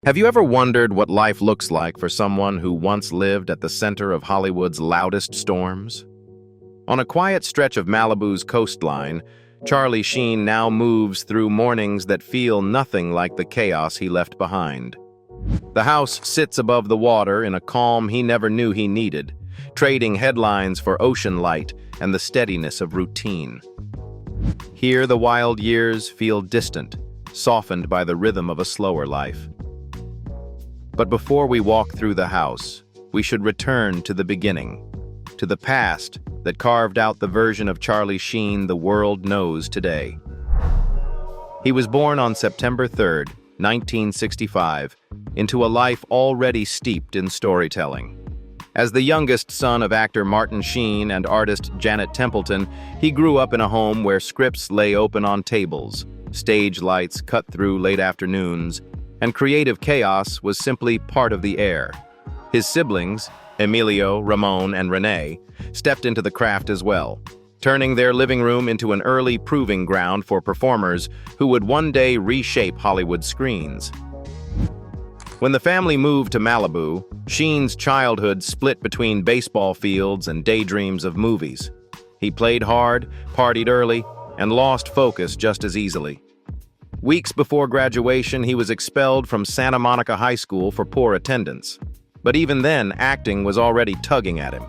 Have you ever wondered what life looks like for someone who once lived at the center of Hollywood's loudest storms? On a quiet stretch of Malibu's coastline, Charlie Sheen now moves through mornings that feel nothing like the chaos he left behind. The house sits above the water in a calm he never knew he needed, trading headlines for ocean light and the steadiness of routine. Here, the wild years feel distant, softened by the rhythm of a slower life. But before we walk through the house, we should return to the beginning, to the past that carved out the version of Charlie Sheen the world knows today. He was born on September 3rd, 1965, into a life already steeped in storytelling. As the youngest son of actor Martin Sheen and artist Janet Templeton, he grew up in a home where scripts lay open on tables, stage lights cut through late afternoons, and creative chaos was simply part of the air. His siblings, Emilio, Ramon, and Renee, stepped into the craft as well, turning their living room into an early proving ground for performers who would one day reshape Hollywood screens. When the family moved to Malibu, Sheen's childhood split between baseball fields and daydreams of movies. He played hard, partied early, and lost focus just as easily. Weeks before graduation, he was expelled from Santa Monica High School for poor attendance. But even then, acting was already tugging at him.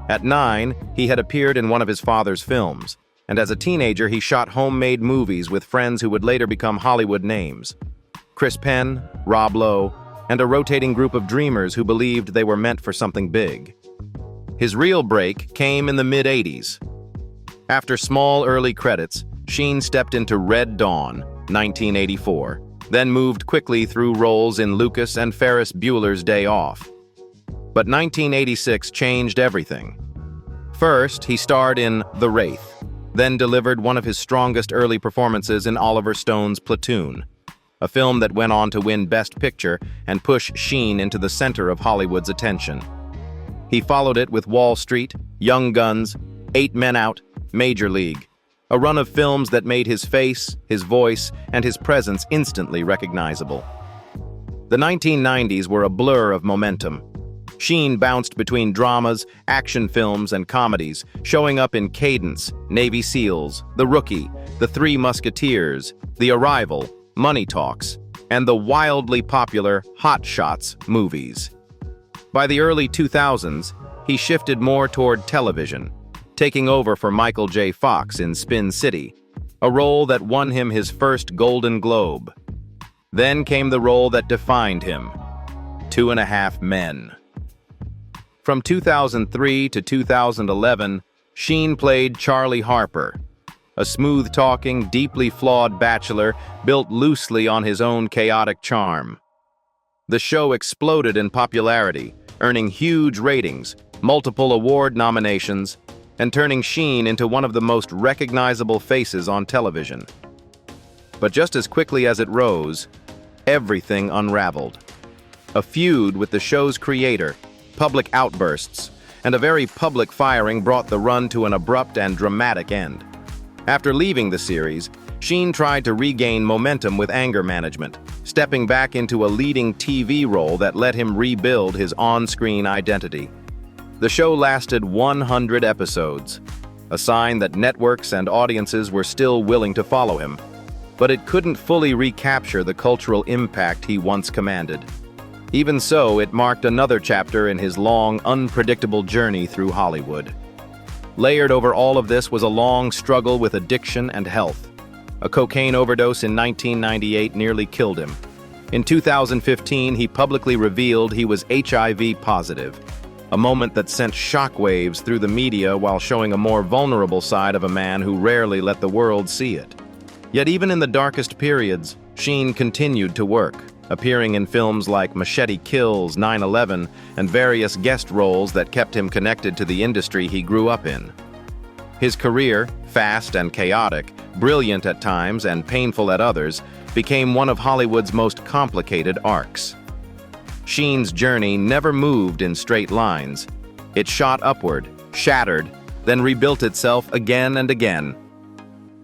At 9, he had appeared in one of his father's films, and as a teenager, he shot homemade movies with friends who would later become Hollywood names: Chris Penn, Rob Lowe, and a rotating group of dreamers who believed they were meant for something big. His real break came in the mid-'80s. After small early credits, Sheen stepped into Red Dawn, 1984, then moved quickly through roles in Lucas and Ferris Bueller's Day Off. But 1986 changed everything. First, he starred in The Wraith, then delivered one of his strongest early performances in Oliver Stone's Platoon, a film that went on to win Best Picture and push Sheen into the center of Hollywood's attention. He followed it with Wall Street, Young Guns, 8 Men Out, Major League, a run of films that made his face, his voice, and his presence instantly recognizable. The 1990s were a blur of momentum. Sheen bounced between dramas, action films, and comedies, showing up in Cadence, Navy SEALs, The Rookie, The Three Musketeers, The Arrival, Money Talks, and the wildly popular Hot Shots movies. By the early 2000s, he shifted more toward television, taking over for Michael J. Fox in Spin City, a role that won him his first Golden Globe. Then came the role that defined him, 2.5 Men. From 2003 to 2011, Sheen played Charlie Harper, a smooth-talking, deeply flawed bachelor built loosely on his own chaotic charm. The show exploded in popularity, earning huge ratings, multiple award nominations, and turning Sheen into one of the most recognizable faces on television. But just as quickly as it rose, everything unraveled. A feud with the show's creator, public outbursts, and a very public firing brought the run to an abrupt and dramatic end. After leaving the series, Sheen tried to regain momentum with anger management, stepping back into a leading TV role that let him rebuild his on-screen identity. The show lasted 100 episodes, a sign that networks and audiences were still willing to follow him, but it couldn't fully recapture the cultural impact he once commanded. Even so, it marked another chapter in his long, unpredictable journey through Hollywood. Layered over all of this was a long struggle with addiction and health. A cocaine overdose in 1998 nearly killed him. In 2015, he publicly revealed he was HIV positive, a moment that sent shockwaves through the media while showing a more vulnerable side of a man who rarely let the world see it. Yet even in the darkest periods, Sheen continued to work, appearing in films like Machete Kills, 9/11, and various guest roles that kept him connected to the industry he grew up in. His career, fast and chaotic, brilliant at times and painful at others, became one of Hollywood's most complicated arcs. Sheen's journey never moved in straight lines. It shot upward, shattered, then rebuilt itself again and again.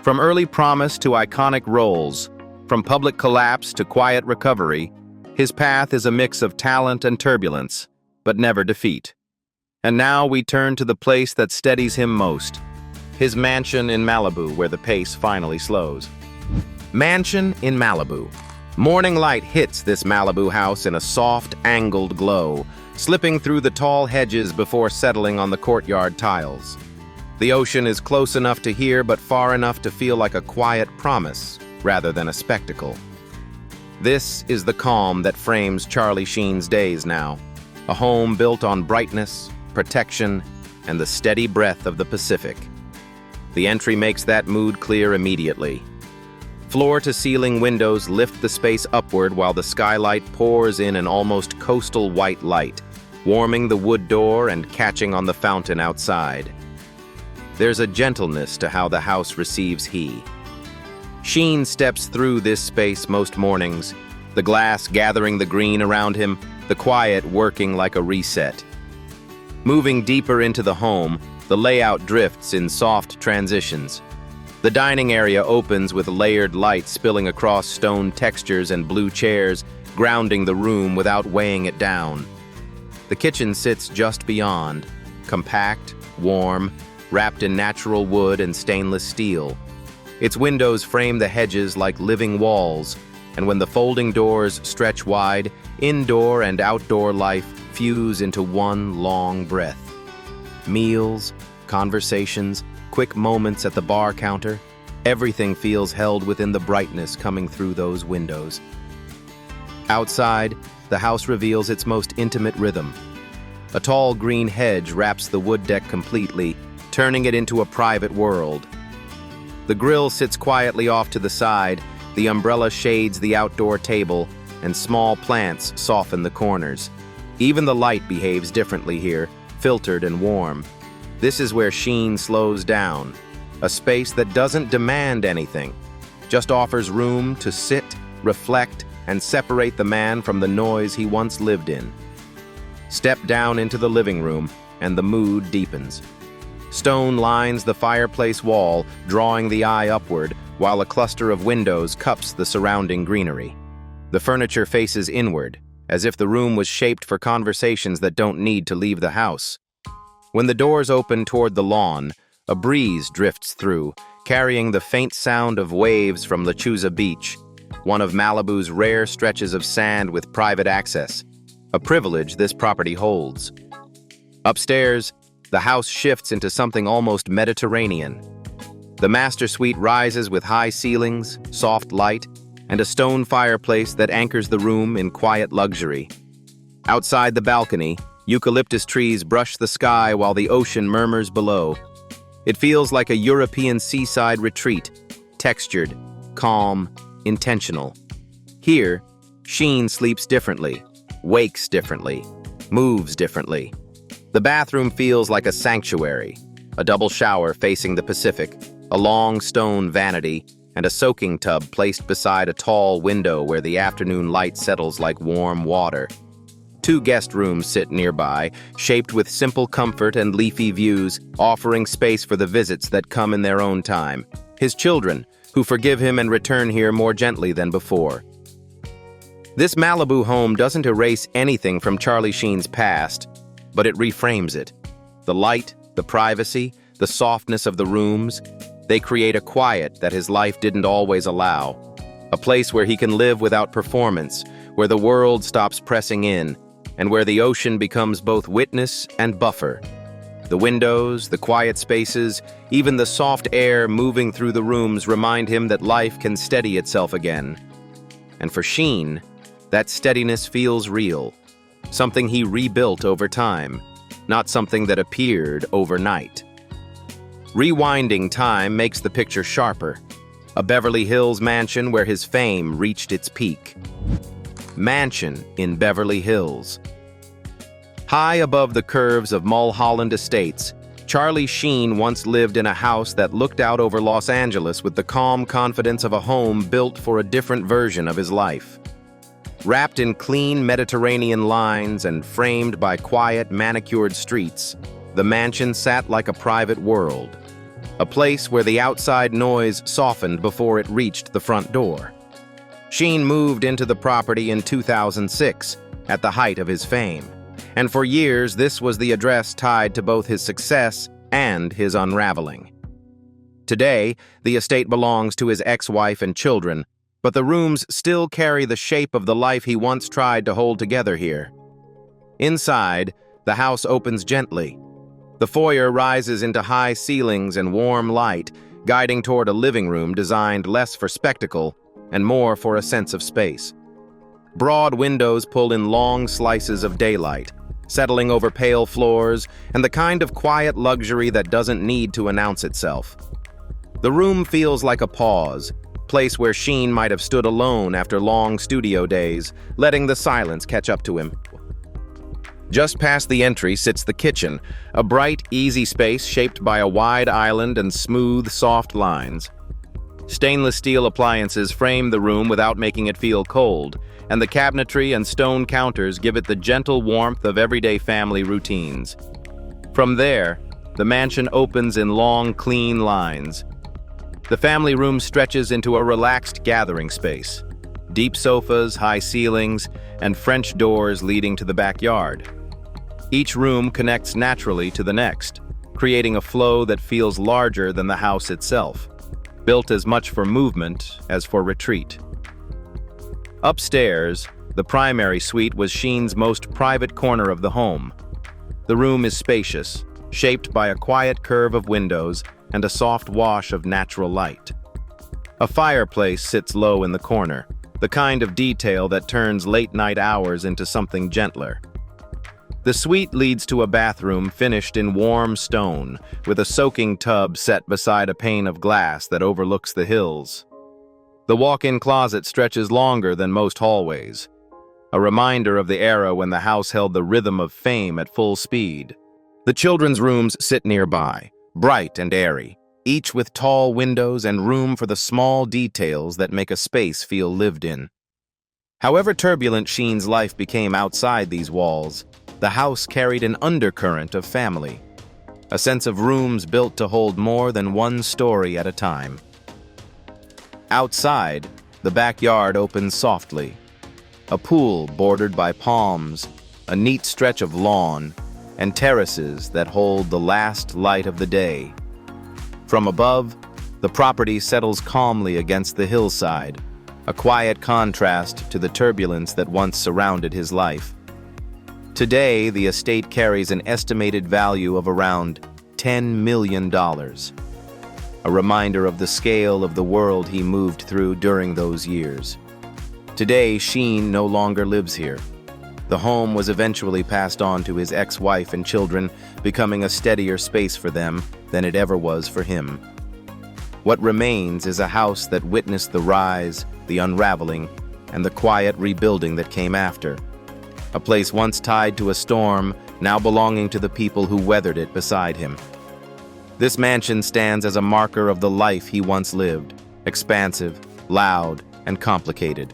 From early promise to iconic roles, from public collapse to quiet recovery, His path is a mix of talent and turbulence, but never defeat. And now we turn to the place that steadies him most, his mansion in Malibu, where the pace finally slows. Mansion in Malibu. Morning light hits this Malibu house in a soft, angled glow, slipping through the tall hedges before settling on the courtyard tiles. The ocean is close enough to hear, but far enough to feel like a quiet promise, rather than a spectacle. This is the calm that frames Charlie Sheen's days now, a home built on brightness, protection, and the steady breath of the Pacific. The entry makes that mood clear immediately. Floor-to-ceiling windows lift the space upward while the skylight pours in an almost coastal white light, warming the wood door and catching on the fountain outside. There's a gentleness to how the house receives he. Sheen steps through this space most mornings, the glass gathering the green around him, the quiet working like a reset. Moving deeper into the home, the layout drifts in soft transitions. The dining area opens with layered light spilling across stone textures and blue chairs, grounding the room without weighing it down. The kitchen sits just beyond, compact, warm, wrapped in natural wood and stainless steel. Its windows frame the hedges like living walls, and when the folding doors stretch wide, indoor and outdoor life fuse into one long breath. Meals, conversations, quick moments at the bar counter, everything feels held within the brightness coming through those windows. Outside, the house reveals its most intimate rhythm. A tall green hedge wraps the wood deck completely, turning it into a private world. The grill sits quietly off to the side, the umbrella shades the outdoor table, and small plants soften the corners. Even the light behaves differently here, filtered and warm. This is where Sheen slows down, a space that doesn't demand anything, just offers room to sit, reflect, and separate the man from the noise he once lived in. Step down into the living room, and the mood deepens. Stone lines the fireplace wall, drawing the eye upward, while a cluster of windows cups the surrounding greenery. The furniture faces inward, as if the room was shaped for conversations that don't need to leave the house. When the doors open toward the lawn, a breeze drifts through, carrying the faint sound of waves from Lechuza Beach, one of Malibu's rare stretches of sand with private access, a privilege this property holds. Upstairs, the house shifts into something almost Mediterranean. The master suite rises with high ceilings, soft light, and a stone fireplace that anchors the room in quiet luxury. Outside the balcony, eucalyptus trees brush the sky while the ocean murmurs below. It feels like a European seaside retreat, textured, calm, intentional. Here, Sheen sleeps differently, wakes differently, moves differently. The bathroom feels like a sanctuary, a double shower facing the Pacific, a long stone vanity, and a soaking tub placed beside a tall window where the afternoon light settles like warm water. 2 guest rooms sit nearby, shaped with simple comfort and leafy views, offering space for the visits that come in their own time. His children, who forgive him and return here more gently than before. This Malibu home doesn't erase anything from Charlie Sheen's past, but it reframes it. The light, the privacy, the softness of the rooms, they create a quiet that his life didn't always allow. A place where he can live without performance, where the world stops pressing in, and where the ocean becomes both witness and buffer. The windows, the quiet spaces, even the soft air moving through the rooms remind him that life can steady itself again. And for Sheen, that steadiness feels real, something he rebuilt over time, not something that appeared overnight. Rewinding time makes the picture sharper. A Beverly Hills mansion where his fame reached its peak. Mansion in Beverly Hills. High above the curves of Mulholland Estates, Charlie Sheen once lived in a house that looked out over Los Angeles with the calm confidence of a home built for a different version of his life. Wrapped in clean Mediterranean lines and framed by quiet, manicured streets, the mansion sat like a private world, a place where the outside noise softened before it reached the front door. Sheen moved into the property in 2006, at the height of his fame, and for years this was the address tied to both his success and his unraveling. Today, the estate belongs to his ex-wife and children, but the rooms still carry the shape of the life he once tried to hold together here. Inside, the house opens gently. The foyer rises into high ceilings and warm light, guiding toward a living room designed less for spectacle and more for a sense of space. Broad windows pull in long slices of daylight, settling over pale floors and the kind of quiet luxury that doesn't need to announce itself. The room feels like a pause, place where Sheen might have stood alone after long studio days, letting the silence catch up to him. Just past the entry sits the kitchen, a bright, easy space shaped by a wide island and smooth, soft lines. Stainless steel appliances frame the room without making it feel cold, and the cabinetry and stone counters give it the gentle warmth of everyday family routines. From there, the mansion opens in long, clean lines. The family room stretches into a relaxed gathering space. Deep sofas, high ceilings, and French doors leading to the backyard. Each room connects naturally to the next, creating a flow that feels larger than the house itself, built as much for movement as for retreat. Upstairs, the primary suite was Sheen's most private corner of the home. The room is spacious, shaped by a quiet curve of windows and a soft wash of natural light. A fireplace sits low in the corner, the kind of detail that turns late-night hours into something gentler. The suite leads to a bathroom finished in warm stone, with a soaking tub set beside a pane of glass that overlooks the hills. The walk-in closet stretches longer than most hallways, a reminder of the era when the house held the rhythm of fame at full speed. The children's rooms sit nearby, bright and airy, each with tall windows and room for the small details that make a space feel lived in. However turbulent Sheen's life became outside these walls, the house carried an undercurrent of family, a sense of rooms built to hold more than one story at a time. Outside, the backyard opens softly. A pool bordered by palms, a neat stretch of lawn, and terraces that hold the last light of the day. From above, the property settles calmly against the hillside, a quiet contrast to the turbulence that once surrounded his life. Today, the estate carries an estimated value of around $10 million, a reminder of the scale of the world he moved through during those years. Today, Sheen no longer lives here. The home was eventually passed on to his ex-wife and children, becoming a steadier space for them than it ever was for him. What remains is a house that witnessed the rise, the unraveling, and the quiet rebuilding that came after. A place once tied to a storm, now belonging to the people who weathered it beside him. This mansion stands as a marker of the life he once lived, expansive, loud, and complicated,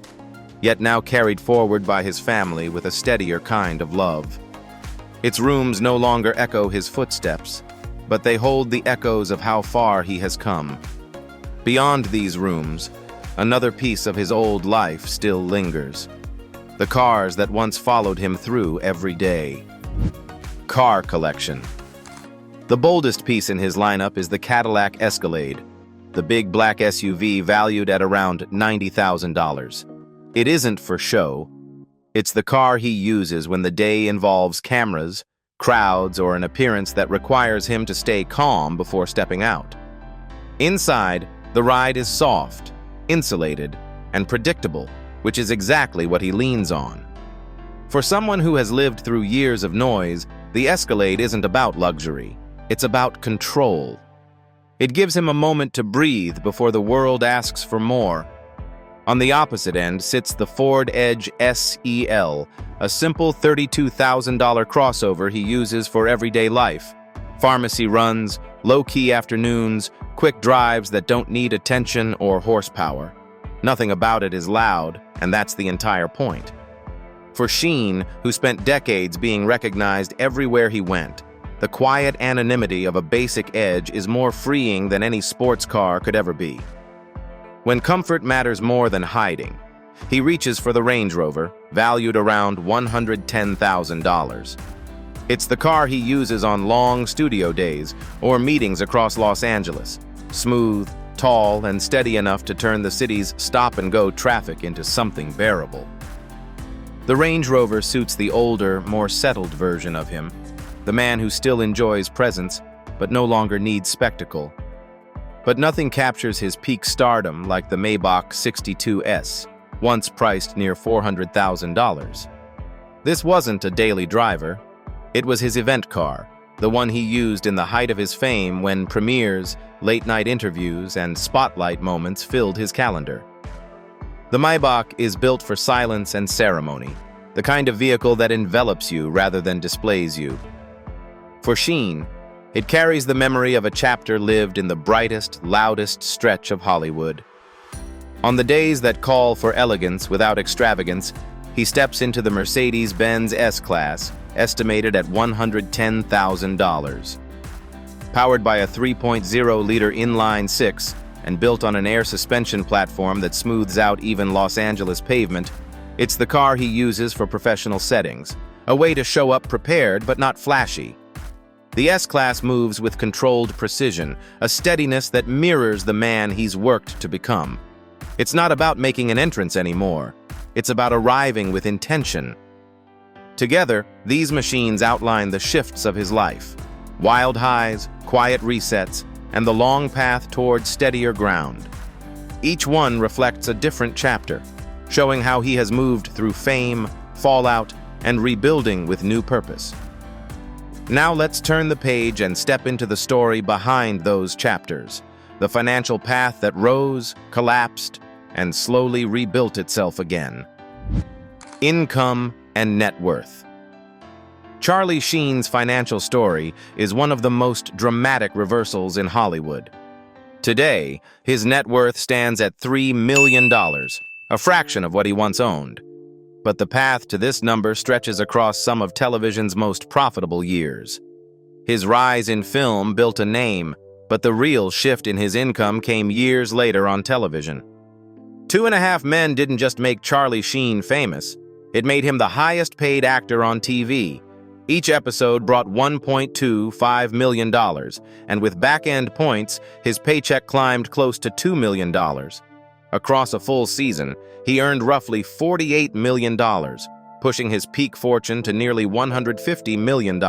yet now carried forward by his family with a steadier kind of love. Its rooms no longer echo his footsteps, but they hold the echoes of how far he has come. Beyond these rooms, another piece of his old life still lingers. The cars that once followed him through every day. Car collection. The boldest piece in his lineup is the Cadillac Escalade, the big black SUV valued at around $90,000. It isn't for show. It's the car he uses when the day involves cameras, crowds, or an appearance that requires him to stay calm before stepping out. Inside, the ride is soft, insulated, and predictable, which is exactly what he leans on. For someone who has lived through years of noise, the Escalade isn't about luxury. It's about control. It gives him a moment to breathe before the world asks for more. On the opposite end sits the Ford Edge SEL, a simple $32,000 crossover he uses for everyday life. Pharmacy runs, low-key afternoons, quick drives that don't need attention or horsepower. Nothing about it is loud, and that's the entire point. For Sheen, who spent decades being recognized everywhere he went, the quiet anonymity of a basic Edge is more freeing than any sports car could ever be. When comfort matters more than hiding, He reaches for the Range Rover, valued around $110,000. It's the car he uses on long studio days or meetings across Los Angeles. Smooth, tall, and steady enough to turn the city's stop-and-go traffic into something bearable. The Range Rover suits the older, more settled version of him, the man who still enjoys presence but no longer needs spectacle. But nothing captures his peak stardom like the Maybach 62S, once priced near $400,000. This wasn't a daily driver. It was his event car, the one he used in the height of his fame when premieres, late-night interviews, and spotlight moments filled his calendar. The Maybach is built for silence and ceremony, the kind of vehicle that envelops you rather than displays you. For Sheen, it carries the memory of a chapter lived in the brightest, loudest stretch of Hollywood. On the days that call for elegance without extravagance, he steps into the Mercedes-Benz S-Class, estimated at $110,000. Powered by a 3.0-liter inline-six and built on an air suspension platform that smooths out even Los Angeles pavement, it's the car he uses for professional settings, a way to show up prepared but not flashy. The S-Class moves with controlled precision, a steadiness that mirrors the man he's worked to become. It's not about making an entrance anymore. It's about arriving with intention. Together, these machines outline the shifts of his life: wild highs, quiet resets, and the long path toward steadier ground. Each one reflects a different chapter, showing how he has moved through fame, fallout, and rebuilding with new purpose. Now let's turn the page and step into the story behind those chapters, the financial path that rose, collapsed, and slowly rebuilt itself again. Income and net worth. Charlie Sheen's financial story is one of the most dramatic reversals in Hollywood. Today, his net worth stands at $3 million, a fraction of what he once owned. But the path to this number stretches across some of television's most profitable years. His rise in film built a name, but the real shift in his income came years later on television. 2.5 Men didn't just make Charlie Sheen famous, it made him the highest-paid actor on TV. Each episode brought $1.25 million, and with back-end points, his paycheck climbed close to $2 million. Across a full season, he earned roughly $48 million, pushing his peak fortune to nearly $150 million.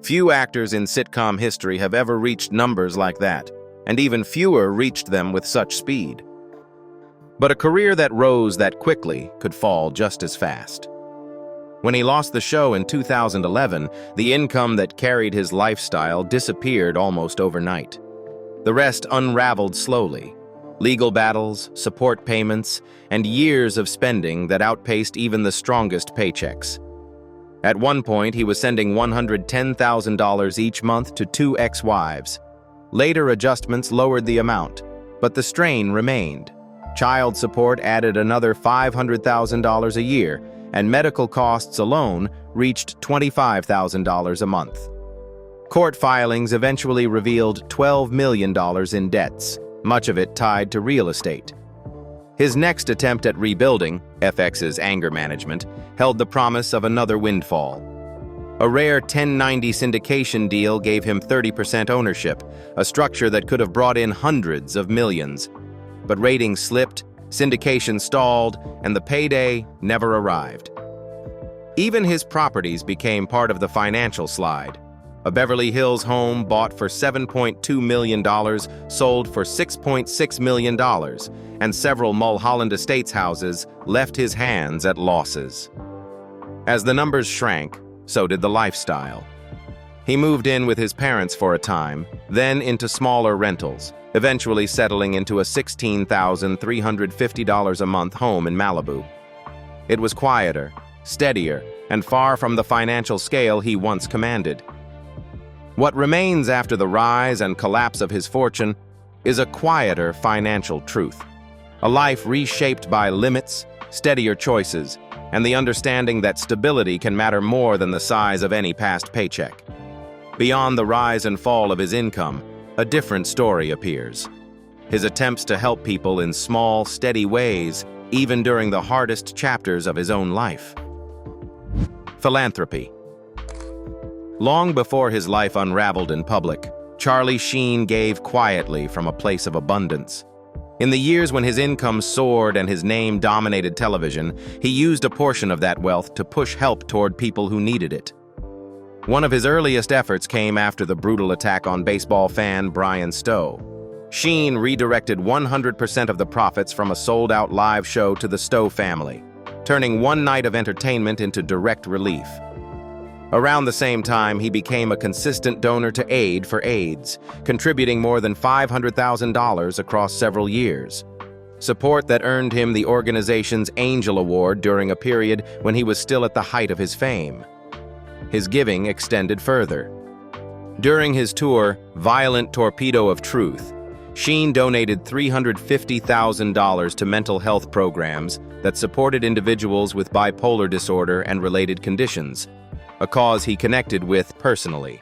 Few actors in sitcom history have ever reached numbers like that, and even fewer reached them with such speed. But a career that rose that quickly could fall just as fast. When he lost the show in 2011, the income that carried his lifestyle disappeared almost overnight. The rest unraveled slowly. Legal battles, support payments, and years of spending that outpaced even the strongest paychecks. At one point, he was sending $110,000 each month to 2 ex-wives. Later adjustments lowered the amount, but the strain remained. Child support added another $500,000 a year, and medical costs alone reached $25,000 a month. Court filings eventually revealed $12 million in debts, much of it tied to real estate. His next attempt at rebuilding, FX's anger management, held the promise of another windfall. A rare 1090 syndication deal gave him 30% ownership, a structure that could have brought in hundreds of millions. But ratings slipped, syndication stalled, and the payday never arrived. Even his properties became part of the financial slide. A Beverly Hills home bought for $7.2 million sold for $6.6 million, and several Mulholland Estates houses left his hands at losses. As the numbers shrank, so did the lifestyle. He moved in with his parents for a time, then into smaller rentals, eventually settling into a $16,350 a month home in Malibu. It was quieter, steadier, and far from the financial scale he once commanded. What remains after the rise and collapse of his fortune is a quieter financial truth, a life reshaped by limits, steadier choices, and the understanding that stability can matter more than the size of any past paycheck. Beyond the rise and fall of his income, a different story appears. His attempts to help people in small, steady ways, even during the hardest chapters of his own life. Philanthropy. Long before his life unraveled in public, Charlie Sheen gave quietly from a place of abundance. In the years when his income soared and his name dominated television, he used a portion of that wealth to push help toward people who needed it. One of his earliest efforts came after the brutal attack on baseball fan Brian Stowe. Sheen redirected 100% of the profits from a sold-out live show to the Stowe family, turning one night of entertainment into direct relief. Around the same time, he became a consistent donor to Aid for AIDS, contributing more than $500,000 across several years. Support that earned him the organization's Angel Award during a period when he was still at the height of his fame. His giving extended further. During his tour, Violent Torpedo of Truth, Sheen donated $350,000 to mental health programs that supported individuals with bipolar disorder and related conditions, a cause he connected with personally.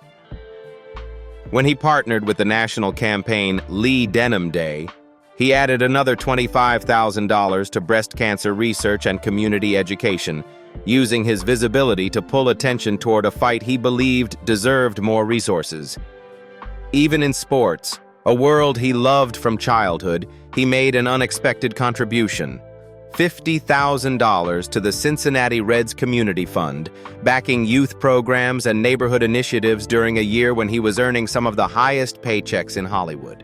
When he partnered with the national campaign Lee Denim Day, he added another $25,000 to breast cancer research and community education, using his visibility to pull attention toward a fight he believed deserved more resources. Even in sports, a world he loved from childhood, he made an unexpected contribution: $50,000 to the Cincinnati Reds Community Fund, backing youth programs and neighborhood initiatives during a year when he was earning some of the highest paychecks in Hollywood.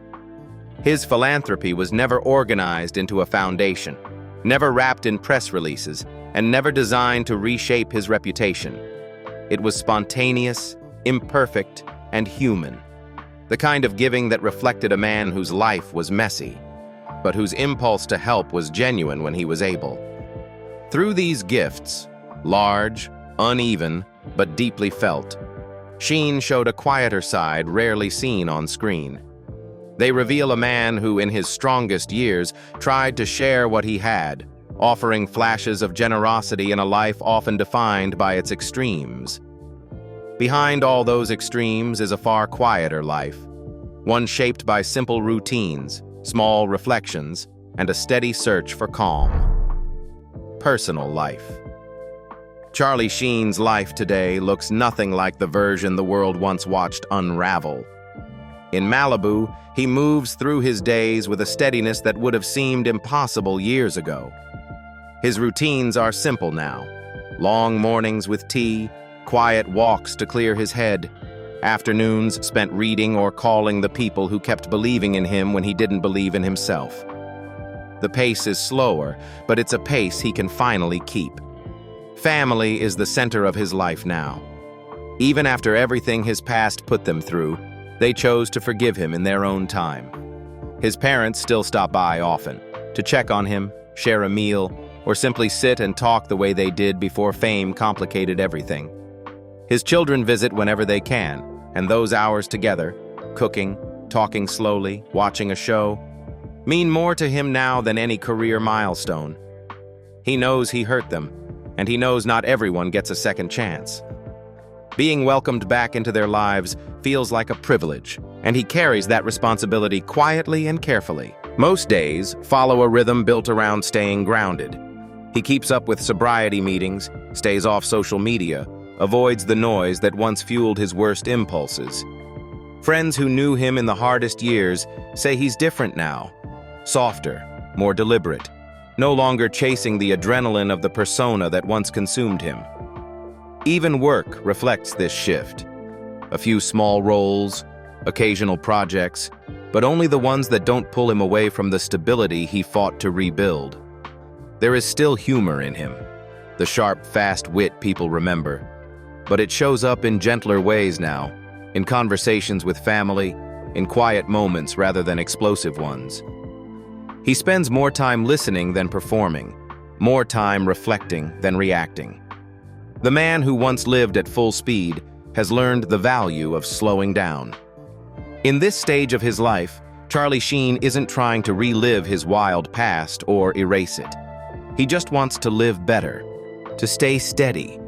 His philanthropy was never organized into a foundation, never wrapped in press releases, and never designed to reshape his reputation. It was spontaneous, imperfect, and human. The kind of giving that reflected a man whose life was messy, but whose impulse to help was genuine when he was able. Through these gifts, large, uneven, but deeply felt, Sheen showed a quieter side rarely seen on screen. They reveal a man who, in his strongest years, tried to share what he had, offering flashes of generosity in a life often defined by its extremes. Behind all those extremes is a far quieter life, one shaped by simple routines, small reflections, and a steady search for calm. Personal life. Charlie Sheen's life today looks nothing like the version the world once watched unravel. In Malibu, he moves through his days with a steadiness that would have seemed impossible years ago. His routines are simple now: long mornings with tea, quiet walks to clear his head, afternoons spent reading or calling the people who kept believing in him when he didn't believe in himself. The pace is slower, but it's a pace he can finally keep. Family is the center of his life now. Even after everything his past put them through, they chose to forgive him in their own time. His parents still stop by often, to check on him, share a meal, or simply sit and talk the way they did before fame complicated everything. His children visit whenever they can, and those hours together, cooking, talking slowly, watching a show, mean more to him now than any career milestone. He knows he hurt them, and he knows not everyone gets a second chance. Being welcomed back into their lives feels like a privilege, and he carries that responsibility quietly and carefully. Most days follow a rhythm built around staying grounded. He keeps up with sobriety meetings, stays off social media, avoids the noise that once fueled his worst impulses. Friends who knew him in the hardest years say he's different now, softer, more deliberate, no longer chasing the adrenaline of the persona that once consumed him. Even work reflects this shift. A few small roles, occasional projects, but only the ones that don't pull him away from the stability he fought to rebuild. There is still humor in him, the sharp, fast wit people remember, but it shows up in gentler ways now, in conversations with family, in quiet moments rather than explosive ones. He spends more time listening than performing, more time reflecting than reacting. The man who once lived at full speed has learned the value of slowing down. In this stage of his life, Charlie Sheen isn't trying to relive his wild past or erase it. He just wants to live better, to stay steady,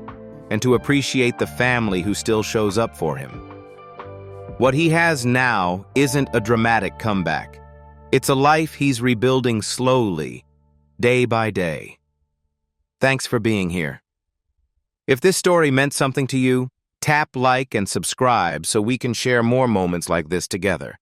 and to appreciate the family who still shows up for him. What he has now isn't a dramatic comeback. It's a life he's rebuilding slowly, day by day. Thanks for being here. If this story meant something to you, tap like and subscribe so we can share more moments like this together.